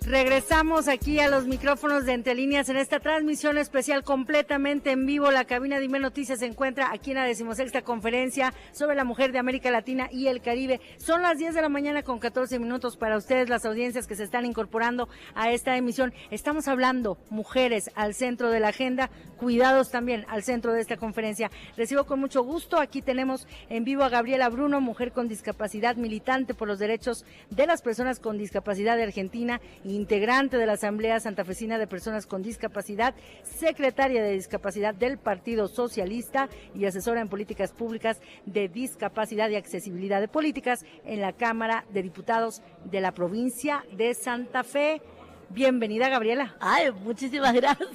Regresamos aquí a los micrófonos de Entre Líneas en esta transmisión especial completamente en vivo. La cabina de Imer Noticias se encuentra aquí en la 16ª conferencia sobre la mujer de América Latina y el Caribe. Son las 10 de la mañana con 14 minutos para ustedes, las audiencias que se están incorporando a esta emisión. Estamos hablando mujeres al centro de la agenda, cuidados también al centro de esta conferencia. Recibo con mucho gusto, aquí tenemos en vivo a Gabriela Bruno, mujer con discapacidad, militante por los derechos de las personas con discapacidad de Argentina, integrante de la Asamblea Santafesina de Personas con Discapacidad, secretaria de Discapacidad del Partido Socialista y asesora en políticas públicas de discapacidad y accesibilidad de políticas en la Cámara de Diputados de la provincia de Santa Fe. Bienvenida, Gabriela. Ay, muchísimas gracias.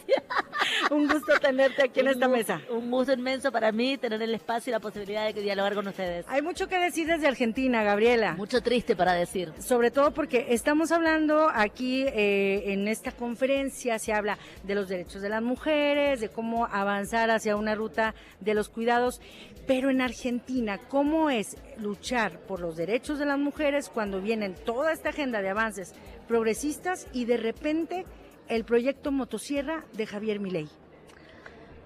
Un gusto tenerte aquí en esta mesa. Un gusto inmenso para mí tener el espacio y la posibilidad de dialogar con ustedes. Hay mucho que decir desde Argentina, Gabriela. Mucho triste para decir. Sobre todo porque estamos hablando aquí en esta conferencia, se habla de los derechos de las mujeres, de cómo avanzar hacia una ruta de los cuidados, pero en Argentina, ¿cómo es luchar por los derechos de las mujeres cuando vienen toda esta agenda de avances progresistas y de repente el proyecto Motosierra de Javier Milei?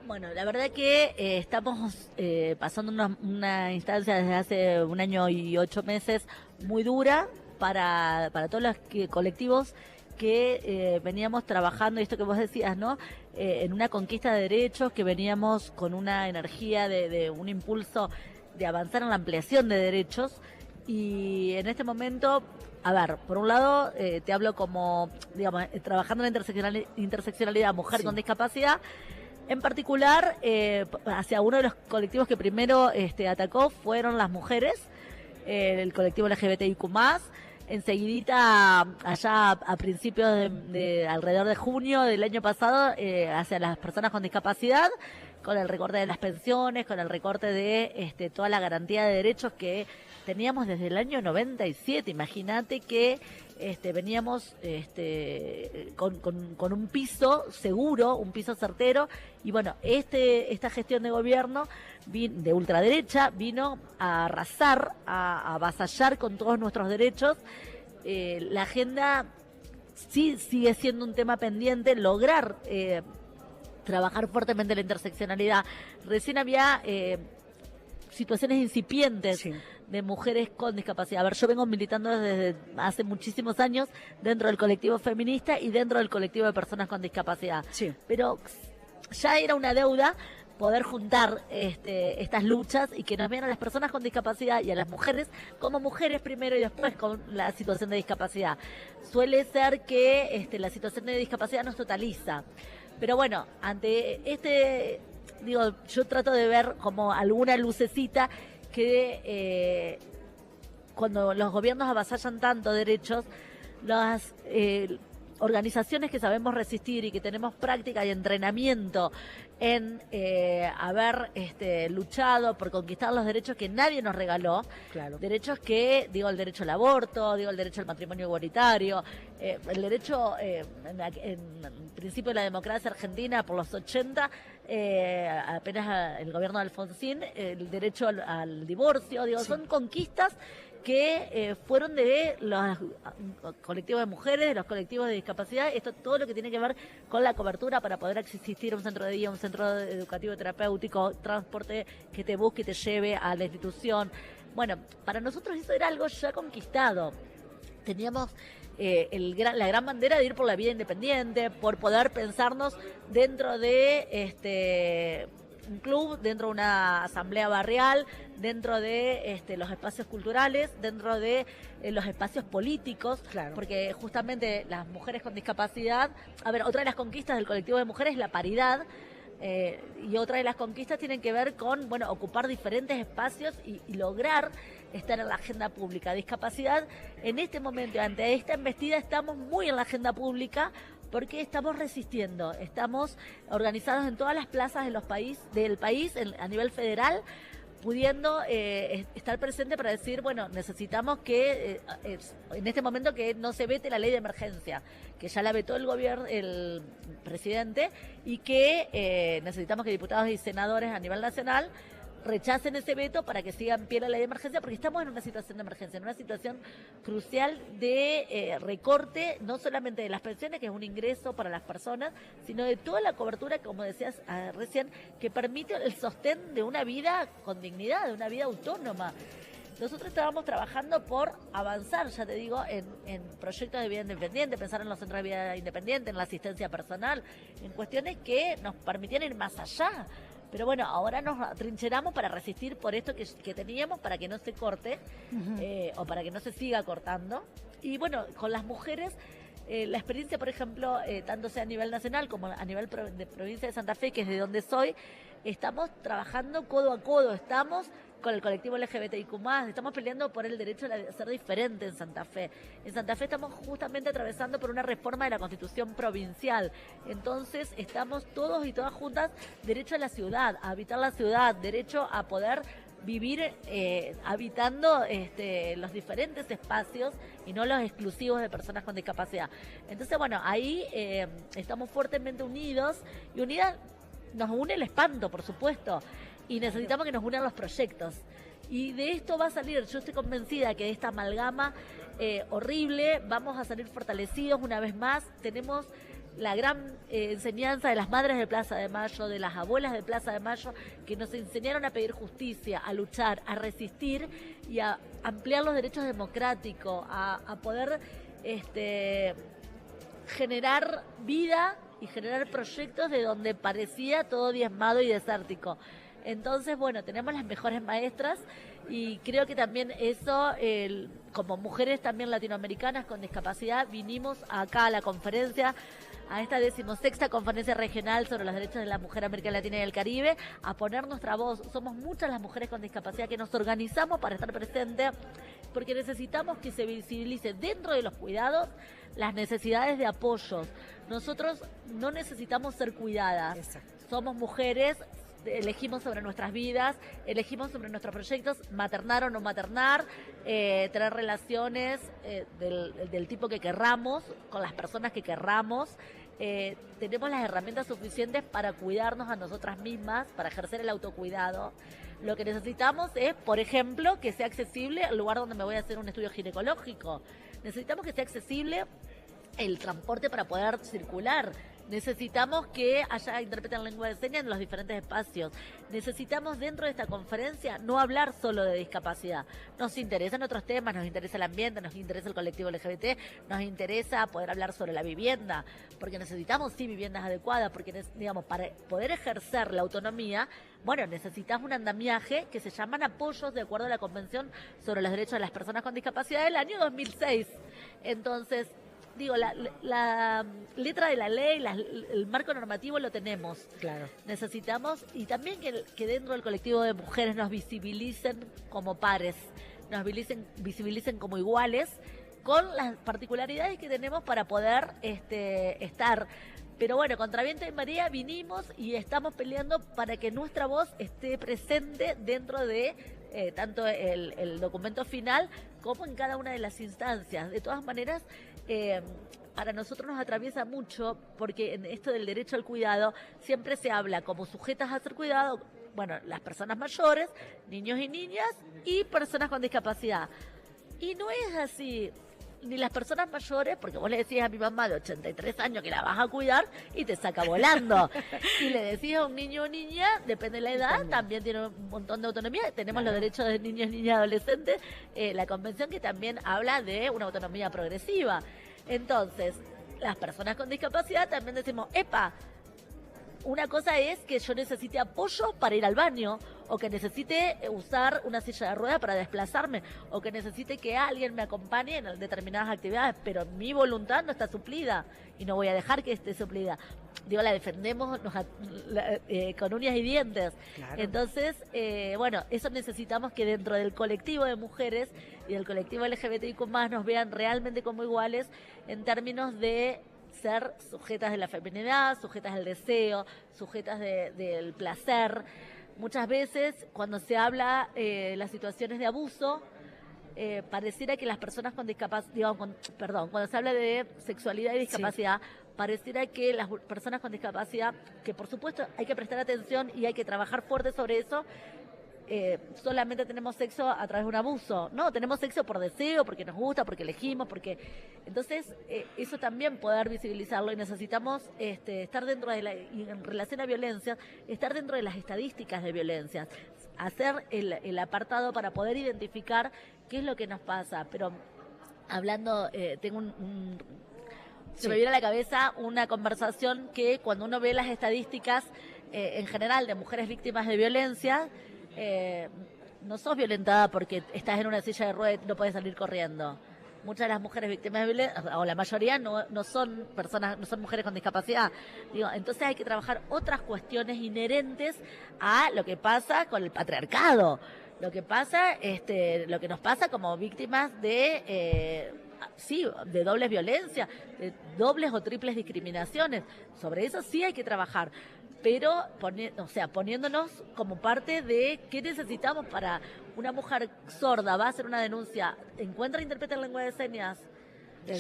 Bueno, la verdad que estamos pasando una instancia desde hace 1 año y 8 meses muy dura para todos los colectivos que veníamos trabajando, y esto que vos decías, ¿no? En una conquista de derechos, que veníamos con una energía de un impulso de avanzar en la ampliación de derechos. Y en este momento, a ver, por un lado, te hablo como, digamos, trabajando en la interseccionalidad mujer con discapacidad. En particular, hacia uno de los colectivos que primero atacó fueron las mujeres, el colectivo LGBTIQ+. Enseguidita, allá a principios de alrededor de junio del año pasado, hacia las personas con discapacidad, con el recorte de las pensiones, con el recorte de toda la garantía de derechos que teníamos desde el año 97. Imagínate que veníamos con un piso seguro, un piso certero, y bueno, esta gestión de gobierno de ultraderecha vino a arrasar, a avasallar con todos nuestros derechos. La agenda sí sigue siendo un tema pendiente, lograr trabajar fuertemente la interseccionalidad. Recién había situaciones incipientes, sí, de mujeres con discapacidad. A ver, yo vengo militando desde hace muchísimos años dentro del colectivo feminista y dentro del colectivo de personas con discapacidad. Sí. Pero ya era una deuda poder juntar estas luchas y que nos vean a las personas con discapacidad y a las mujeres como mujeres primero y después con la situación de discapacidad. Suele ser que la situación de discapacidad nos totaliza. Pero bueno, ante yo trato de ver como alguna lucecita que cuando los gobiernos avasallan tanto derechos, las organizaciones que sabemos resistir y que tenemos práctica y entrenamiento en haber luchado por conquistar los derechos que nadie nos regaló, claro, derechos que, el derecho al aborto, el derecho al matrimonio igualitario, el derecho, en principio de la democracia argentina por los 80, apenas el gobierno de Alfonsín, el derecho al divorcio, sí, son conquistas que fueron de los colectivos de mujeres, de los colectivos de discapacidad, todo lo que tiene que ver con la cobertura para poder existir un centro de día, un centro educativo terapéutico, transporte que te busque y te lleve a la institución. Bueno, para nosotros eso era algo ya conquistado. Teníamos la gran bandera de ir por la vida independiente, por poder pensarnos dentro de un club, dentro de una asamblea barrial, dentro de los espacios culturales, dentro de los espacios políticos, claro, porque justamente las mujeres con discapacidad, a ver, otra de las conquistas del colectivo de mujeres es la paridad, y otra de las conquistas tienen que ver con, ocupar diferentes espacios y lograr estar en la agenda pública. Discapacidad, en este momento, ante esta embestida, estamos muy en la agenda pública, porque estamos resistiendo, estamos organizados en todas las plazas del país a nivel federal, pudiendo estar presente para decir, necesitamos que en este momento que no se vete la ley de emergencia, que ya la vetó el presidente, y que necesitamos que diputados y senadores a nivel nacional rechacen ese veto para que siga en pie la ley de emergencia, porque estamos en una situación de emergencia, en una situación crucial de recorte, no solamente de las pensiones, que es un ingreso para las personas, sino de toda la cobertura, como decías recién, que permite el sostén de una vida con dignidad, de una vida autónoma. Nosotros estábamos trabajando por avanzar, ya te digo, en proyectos de vida independiente, pensar en los centros de vida independiente, en la asistencia personal, en cuestiones que nos permitían ir más allá. Pero bueno, ahora nos atrincheramos para resistir por esto que teníamos, para que no se corte o para que no se siga cortando. Y bueno, con las mujeres, la experiencia, por ejemplo, tanto sea a nivel nacional como a nivel de provincia de Santa Fe, que es de donde soy, estamos trabajando codo a codo, estamos con el colectivo LGBTIQ+, estamos peleando por el derecho a ser diferente en Santa Fe. En Santa Fe estamos justamente atravesando por una reforma de la Constitución provincial. Entonces estamos todos y todas juntas, derecho a la ciudad, a habitar la ciudad, derecho a poder vivir habitando los diferentes espacios y no los exclusivos de personas con discapacidad. Entonces, bueno, ahí estamos fuertemente unidos y unidas nos une el espanto, por supuesto, y necesitamos que nos unan los proyectos. Y de esto va a salir, yo estoy convencida que de esta amalgama horrible vamos a salir fortalecidos una vez más. Tenemos la gran enseñanza de las madres de Plaza de Mayo, de las abuelas de Plaza de Mayo, que nos enseñaron a pedir justicia, a luchar, a resistir y a ampliar los derechos democráticos, a poder generar vida y generar proyectos de donde parecía todo diezmado y desértico. Entonces, bueno, tenemos las mejores maestras y creo que también eso, como mujeres también latinoamericanas con discapacidad, vinimos acá a la conferencia, a esta 16ª conferencia regional sobre los derechos de la mujer en América Latina y el Caribe, a poner nuestra voz. Somos muchas las mujeres con discapacidad que nos organizamos para estar presentes, porque necesitamos que se visibilice dentro de los cuidados las necesidades de apoyos. Nosotros no necesitamos ser cuidadas. Exacto. Somos mujeres, elegimos sobre nuestras vidas, elegimos sobre nuestros proyectos, maternar o no maternar, tener relaciones del tipo que querramos, con las personas que querramos. Tenemos las herramientas suficientes para cuidarnos a nosotras mismas, para ejercer el autocuidado. Lo que necesitamos es, por ejemplo, que sea accesible el lugar donde me voy a hacer un estudio ginecológico. Necesitamos que sea accesible el transporte para poder circular. Necesitamos que haya intérprete en lengua de señas en los diferentes espacios. Necesitamos dentro de esta conferencia no hablar solo de discapacidad. Nos interesan otros temas, nos interesa el ambiente, nos interesa el colectivo LGBT, nos interesa poder hablar sobre la vivienda, porque necesitamos sí viviendas adecuadas, porque digamos, para poder ejercer la autonomía, bueno, necesitamos un andamiaje que se llaman apoyos de acuerdo a la Convención sobre los Derechos de las Personas con Discapacidad del año 2006. Entonces, digo, la letra de la ley, el marco normativo lo tenemos. Claro. Necesitamos, y también que dentro del colectivo de mujeres nos visibilicen como pares, nos visibilicen como iguales, con las particularidades que tenemos para poder estar. Pero bueno, contra viento y marea vinimos y estamos peleando para que nuestra voz esté presente dentro de tanto el documento final como en cada una de las instancias. De todas maneras, para nosotros nos atraviesa mucho porque en esto del derecho al cuidado siempre se habla como sujetas a ser cuidado, bueno, las personas mayores, niños y niñas y personas con discapacidad. Y no es así. Ni las personas mayores, porque vos le decís a mi mamá de 83 años que la vas a cuidar y te saca volando. Y le decís a un niño o niña, depende de la edad, también tiene un montón de autonomía. Tenemos los derechos de niños, niñas y adolescentes, la convención que también habla de una autonomía progresiva. Entonces, las personas con discapacidad también decimos, epa, una cosa es que yo necesite apoyo para ir al baño, o que necesite usar una silla de ruedas para desplazarme, o que necesite que alguien me acompañe en determinadas actividades, pero mi voluntad no está suplida y no voy a dejar que esté suplida. Digo, la defendemos con uñas y dientes. Claro. Entonces, bueno, eso necesitamos que dentro del colectivo de mujeres y del colectivo LGBTIQ+, nos vean realmente como iguales en términos de ser sujetas de la feminidad, sujetas del deseo, sujetas del placer. Muchas veces, cuando se habla de las situaciones de abuso, pareciera que las personas con discapacidad, cuando se habla de sexualidad y discapacidad, sí, pareciera que las personas con discapacidad, que por supuesto hay que prestar atención y hay que trabajar fuerte sobre eso, solamente tenemos sexo a través de un abuso. No, tenemos sexo por deseo, porque nos gusta, porque elegimos, porque... Entonces, eso también poder visibilizarlo y necesitamos estar dentro de y en relación a violencia, estar dentro de las estadísticas de violencia, hacer el apartado para poder identificar qué es lo que nos pasa. Pero hablando, tengo se me viene a la cabeza una conversación que cuando uno ve las estadísticas en general de mujeres víctimas de violencia, no sos violentada porque estás en una silla de ruedas y no puedes salir corriendo. Muchas de las mujeres víctimas de violencia, o la mayoría, no son personas, no son mujeres con discapacidad. Digo, entonces hay que trabajar otras cuestiones inherentes a lo que pasa con el patriarcado. Lo que pasa, lo que nos pasa como víctimas de de dobles violencias, de dobles o triples discriminaciones. Sobre eso sí hay que trabajar, pero poniéndonos como parte de qué necesitamos para una mujer sorda. Va a hacer una denuncia, encuentra intérprete en lengua de señas.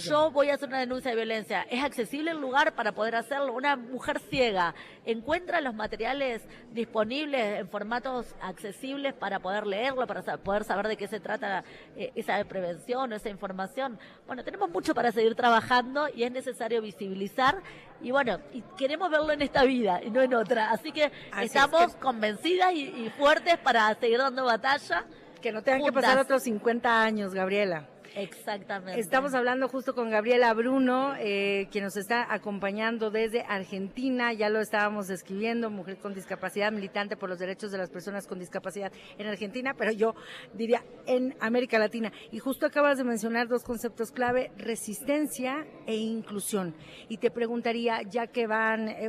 Yo voy a hacer una denuncia de violencia. ¿Es accesible el lugar para poder hacerlo? Una mujer ciega encuentra los materiales disponibles en formatos accesibles para poder leerlo, para poder saber de qué se trata esa prevención o esa información. Bueno, tenemos mucho para seguir trabajando y es necesario visibilizar. Y bueno, y queremos verlo en esta vida y no en otra. Así que estamos convencidas y fuertes para seguir dando batalla. Que no tengan que pasar otros 50 años, Gabriela. Exactamente. Estamos hablando justo con Gabriela Bruno, quien nos está acompañando desde Argentina. Ya lo estábamos describiendo, mujer con discapacidad, militante por los derechos de las personas con discapacidad en Argentina, pero yo diría en América Latina. Y justo acabas de mencionar dos conceptos clave: resistencia e inclusión. Y te preguntaría, ya que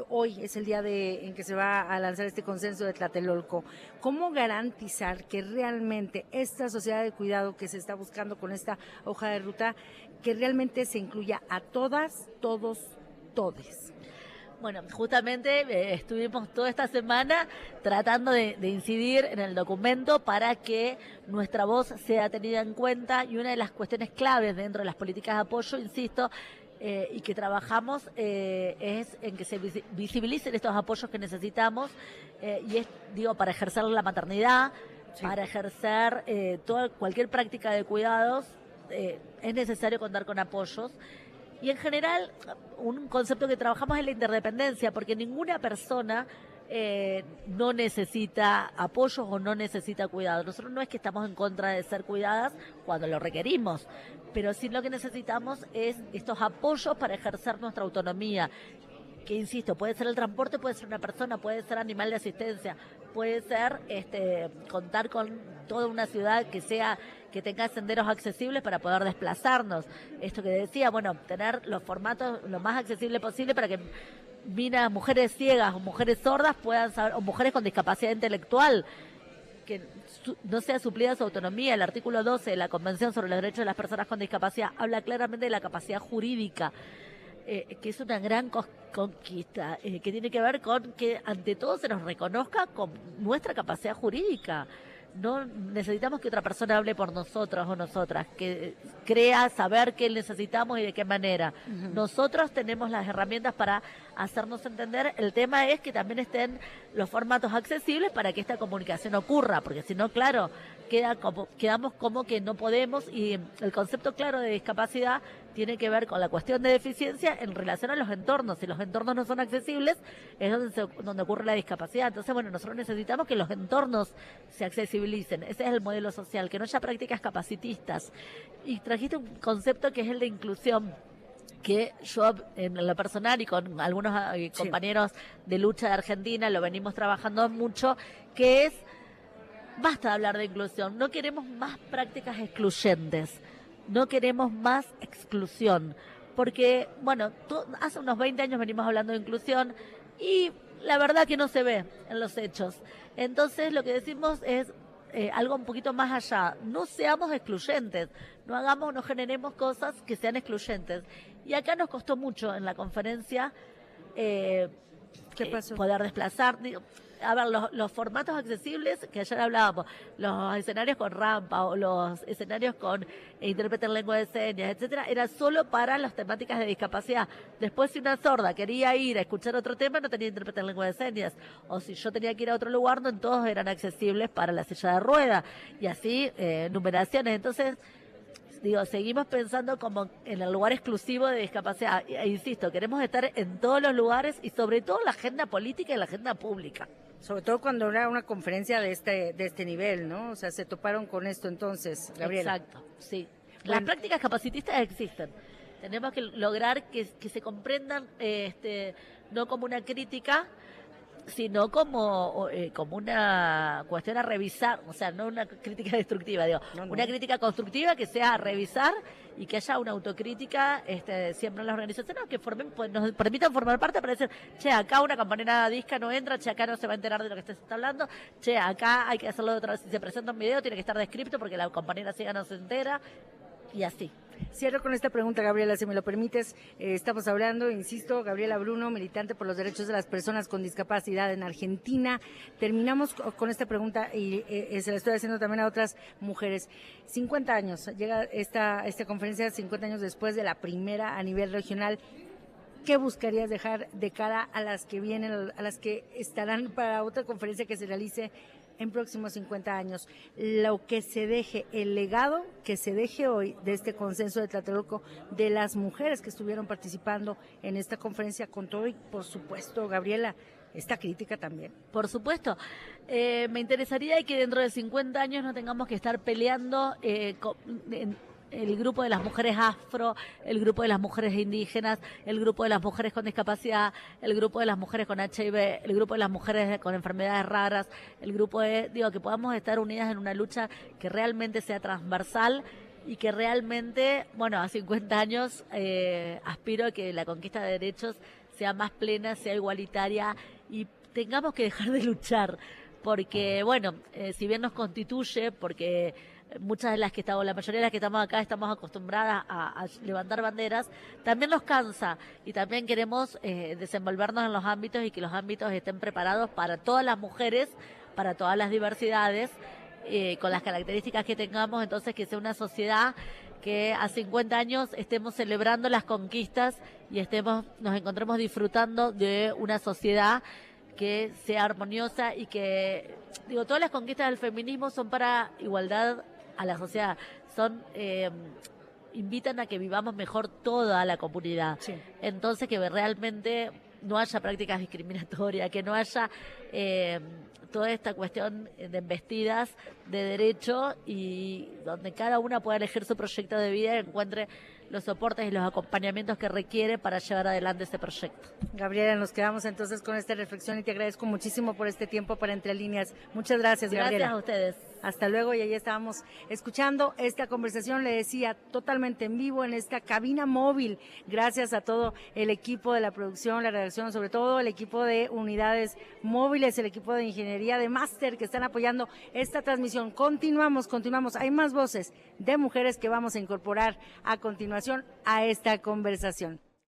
hoy es el día en que se va a lanzar este consenso de Tlatelolco, ¿cómo garantizar que realmente esta sociedad de cuidado que se está buscando con esta hoja de ruta, que realmente se incluya a todas, todos, todes? Bueno, justamente estuvimos toda esta semana tratando de incidir en el documento para que nuestra voz sea tenida en cuenta, y una de las cuestiones claves dentro de las políticas de apoyo, insisto, y que trabajamos es en que se visibilicen estos apoyos que necesitamos, y es, para ejercer la maternidad, para ejercer cualquier práctica de cuidados, es necesario contar con apoyos. Y en general, un concepto que trabajamos es la interdependencia, porque ninguna persona no necesita apoyos o no necesita cuidado. Nosotros no es que estamos en contra de ser cuidadas cuando lo requerimos, pero sí lo que necesitamos es estos apoyos para ejercer nuestra autonomía, que insisto, puede ser el transporte, puede ser una persona, puede ser animal de asistencia, puede ser contar con toda una ciudad que tenga senderos accesibles para poder desplazarnos. Esto que decía, tener los formatos lo más accesible posible para que mujeres ciegas o mujeres sordas puedan saber, o mujeres con discapacidad intelectual, que no sea suplida su autonomía. El artículo 12 de la Convención sobre los Derechos de las Personas con Discapacidad habla claramente de la capacidad jurídica, que es una gran conquista, que tiene que ver con que ante todo se nos reconozca con nuestra capacidad jurídica. No necesitamos que otra persona hable por nosotros o nosotras, que crea saber qué necesitamos y de qué manera. Uh-huh. Nosotros tenemos las herramientas para hacernos entender. El tema es que también estén los formatos accesibles para que esta comunicación ocurra, porque si no, claro, quedamos como que no podemos, y el concepto claro de discapacidad tiene que ver con la cuestión de deficiencia en relación a los entornos. Si los entornos no son accesibles, es donde ocurre la discapacidad. Entonces, nosotros necesitamos que los entornos se accesibilicen. Ese es el modelo social, que no haya prácticas capacitistas. Y trajiste un concepto que es el de inclusión, que yo en lo personal y con algunos compañeros de lucha de Argentina lo venimos trabajando mucho, que es: basta de hablar de inclusión, no queremos más prácticas excluyentes, no queremos más exclusión, porque, hace unos 20 años venimos hablando de inclusión y la verdad que no se ve en los hechos. Entonces lo que decimos es algo un poquito más allá: no seamos excluyentes, no generemos cosas que sean excluyentes. Y acá nos costó mucho en la conferencia ¿qué pasó? Poder desplazar. a ver, los formatos accesibles que ayer hablábamos, los escenarios con rampa o los escenarios con intérprete en lengua de señas, etcétera, era solo para las temáticas de discapacidad. Después, si una sorda quería ir a escuchar otro tema, no tenía intérprete en lengua de señas. O si yo tenía que ir a otro lugar, no todos eran accesibles para la silla de rueda. Y así, numeraciones. Entonces, digo, seguimos pensando como en el lugar exclusivo de discapacidad. E insisto, queremos estar en todos los lugares y sobre todo en la agenda política y la agenda pública. Sobre todo cuando era una conferencia de este nivel, ¿no? O sea, se toparon con esto entonces, Gabriela. Exacto, sí. Las prácticas capacitistas existen. Tenemos que lograr que se comprendan no como una crítica, sino como una cuestión a revisar, o sea, no una crítica destructiva, digo, una crítica constructiva que sea a revisar y que haya una autocrítica siempre en las organizaciones que nos permitan formar parte para decir, che, acá una campanera disca no entra, che, acá no se va a enterar de lo que se está hablando, che, acá hay que hacerlo de otra vez, si se presenta un video tiene que estar descrito porque la compañera ciega no se entera, y así. Cierro con esta pregunta, Gabriela, si me lo permites. Estamos hablando, insisto, Gabriela Bruno, militante por los derechos de las personas con discapacidad en Argentina. Terminamos con esta pregunta y se la estoy haciendo también a otras mujeres. 50 años, llega esta conferencia 50 años después de la primera a nivel regional. ¿Qué buscarías dejar de cara a las que vienen, a las que estarán para otra conferencia que se realice en próximos 50 años? Lo que se deje, el legado que se deje hoy de este consenso de Tlatelolco, de las mujeres que estuvieron participando en esta conferencia con todo y, por supuesto, Gabriela, esta crítica también. Por supuesto. Me interesaría que dentro de 50 años no tengamos que estar peleando el grupo de las mujeres afro, el grupo de las mujeres indígenas, el grupo de las mujeres con discapacidad, el grupo de las mujeres con HIV, el grupo de las mujeres con enfermedades raras, el grupo que podamos estar unidas en una lucha que realmente sea transversal y que realmente, bueno, a 50 años aspiro a que la conquista de derechos sea más plena, sea igualitaria y tengamos que dejar de luchar, porque, bueno, si bien nos constituye, porque muchas de las que estamos, la mayoría de las que estamos acá estamos acostumbradas a levantar banderas, también nos cansa y también queremos desenvolvernos en los ámbitos y que los ámbitos estén preparados para todas las mujeres, para todas las diversidades, con las características que tengamos, entonces que sea una sociedad que a 50 años estemos celebrando las conquistas y nos encontremos disfrutando de una sociedad que sea armoniosa y que, todas las conquistas del feminismo son para igualdad a la sociedad, invitan a que vivamos mejor toda la comunidad. Sí. Entonces que realmente no haya prácticas discriminatorias, que no haya toda esta cuestión de embestidas de derecho y donde cada una pueda elegir su proyecto de vida y encuentre los soportes y los acompañamientos que requiere para llevar adelante ese proyecto. Gabriela, nos quedamos entonces con esta reflexión y te agradezco muchísimo por este tiempo para Entre Líneas. Muchas gracias, Gabriela. Gracias a ustedes. Hasta luego, y ahí estábamos escuchando esta conversación, le decía, totalmente en vivo en esta cabina móvil. Gracias a todo el equipo de la producción, la redacción, sobre todo el equipo de unidades móviles, el equipo de ingeniería de máster que están apoyando esta transmisión. Continuamos. Hay más voces de mujeres que vamos a incorporar a continuación a esta conversación.